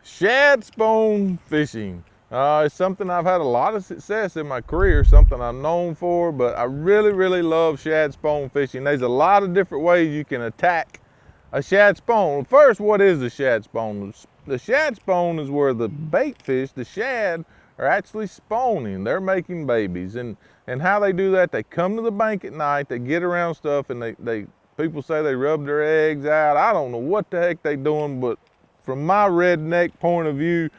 Shad spawn fishing. It's something I've had a lot of success in my career, something I'm known for, but I really love shad spawn fishing. There's a lot of different ways you can attack a shad spawn. First, what is a shad spawn? The shad spawn is where the bait fish, the shad, are actually spawning. They're making babies. And how they do that, they come to the bank at night, they get around stuff, and people say they rub their eggs out. I don't know what the heck they doing, but from my redneck point of view,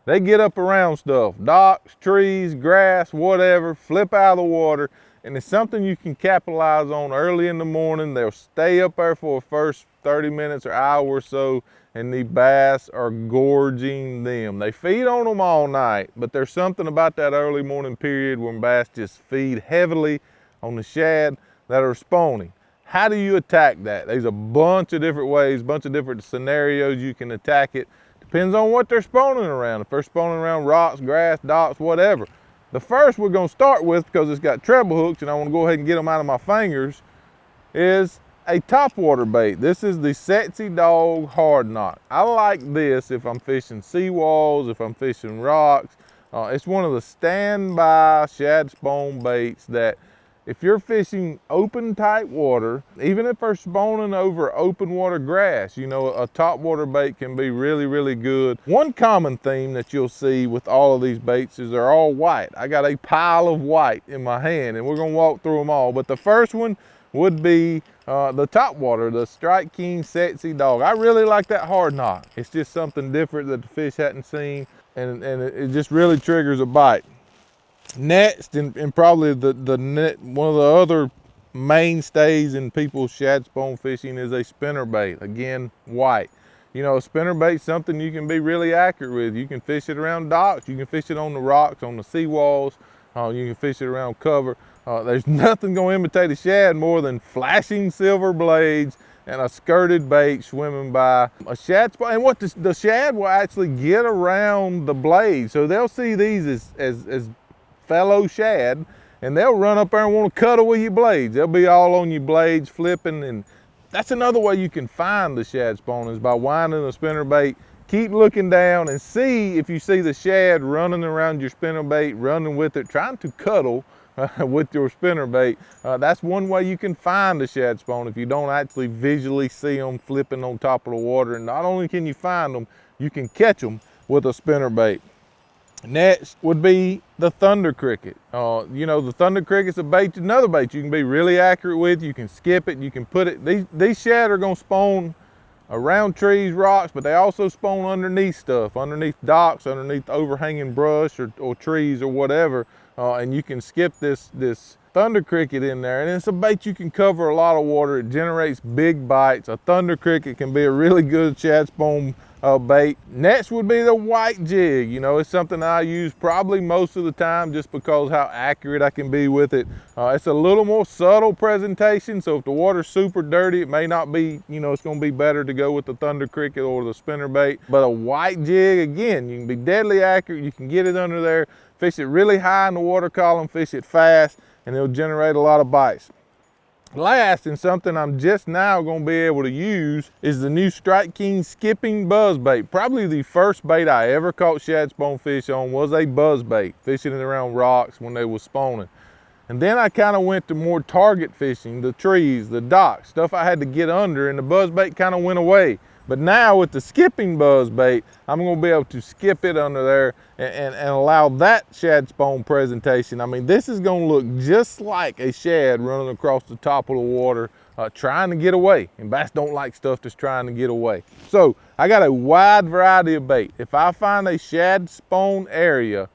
they get up around stuff, docks, trees, grass, whatever, flip out of the water, and it's something you can capitalize on early in the morning. They'll stay up there for the first 30 minutes or hour or so, and the bass are gorging them. They feed on them all night, but there's something about that early morning period when bass just feed heavily on the shad that are spawning. How do you attack that? There's a bunch of different ways, a bunch of different scenarios you can attack it. Depends on what they're spawning around. If they're spawning around rocks, grass, docks, whatever. The first we're gonna start with, because it's got treble hooks and I wanna go ahead and get them out of my fingers, is a topwater bait. This is the Sexy Dog Hard Knot. I like this if I'm fishing seawalls, if I'm fishing rocks. It's one of the standby shad spawn baits that if you're fishing open tight water, even if they're spawning over open water grass, you know, a topwater bait can be really good. One common theme that you'll see with all of these baits is they're all white. I got a pile of white in my hand and we're gonna walk through them all. But the first one would be the topwater, the Strike King Sexy Dog. I really like that hard knot. It's just something different that the fish hadn't seen, and it just really triggers a bite. Next, and probably one of the other mainstays in people's shad spawn fishing is a spinner bait. Again, white. You know, a spinner bait is something you can be really accurate with. You can fish it around docks, you can fish it on the rocks, on the seawalls, you can fish it around cover. There's nothing gonna imitate a shad more than flashing silver blades and a skirted bait swimming by. A shad spawn, and what the shad will actually get around the blades. So they'll see these as fellow shad, and they'll run up there and want to cuddle with your blades. They'll be all on your blades flipping, and that's another way you can find the shad spawn is by winding a spinner bait. Keep looking down and see if you see the shad running around your spinner bait, running with it, trying to cuddle with your spinner bait. That's one way you can find the shad spawn if you don't actually visually see them flipping on top of the water. And not only can you find them, you can catch them with a spinner bait. Next would be the thunder cricket. You know, the thunder cricket's another bait you can be really accurate with. You can skip it, you can put it. These shad are gonna spawn around trees, rocks, but they also spawn underneath stuff, underneath docks, underneath overhanging brush or trees or whatever. And you can skip this thunder cricket in there, and it's a bait you can cover a lot of water. It generates big bites. A thunder cricket can be a really good shad spawn bait. Next would be the white jig. You know, it's something I use probably most of the time just because how accurate I can be with it. It's a little more subtle presentation, so if the water's super dirty, it may not be, you know, it's gonna be better to go with the thunder cricket or the spinner bait. But a white jig, again, you can be deadly accurate. You can get it under there, fish it really high in the water column, fish it fast, and it'll generate a lot of bites. Last, and something I'm just now going to be able to use, is the new Strike King skipping buzzbait. Probably the first bait I ever caught shad spawn fish on was a buzzbait, fishing it around rocks when they were spawning. And then I kind of went to more target fishing, the trees, the docks, stuff I had to get under, and the buzzbait kind of went away. But now with the skipping buzzbait, I'm gonna be able to skip it under there and allow that shad spawn presentation. I mean, this is gonna look just like a shad running across the top of the water, trying to get away. And bass don't like stuff that's trying to get away. So I got a wide variety of bait. If I find a shad spawn area,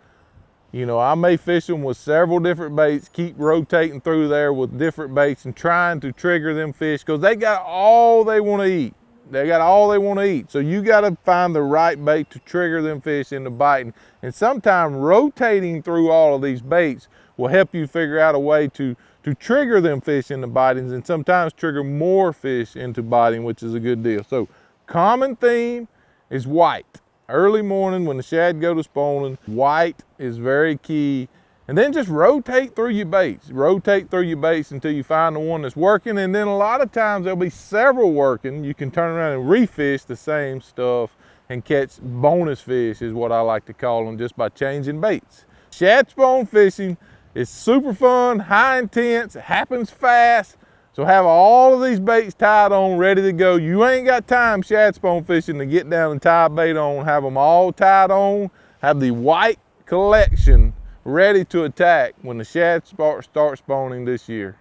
you know, I may fish them with several different baits, keep rotating through there with different baits and trying to trigger them fish, because they got all they wanna eat. They got all they want to eat. So you got to find the right bait to trigger them fish into biting. And sometimes rotating through all of these baits will help you figure out a way to trigger them fish into biting, and sometimes trigger more fish into biting, which is a good deal. So common theme is white. Early morning when the shad go to spawning, white is very key. And then just rotate through your baits. Rotate through your baits until you find the one that's working. And then a lot of times there'll be several working. You can turn around and refish the same stuff and catch bonus fish is what I like to call them, just by changing baits. Shad spawn fishing is super fun, high intense, it happens fast. So have all of these baits tied on, ready to go. You ain't got time shad spawn fishing to get down and tie a bait on. Have them all tied on. Have the white collection ready to attack when the shad start spawning this year.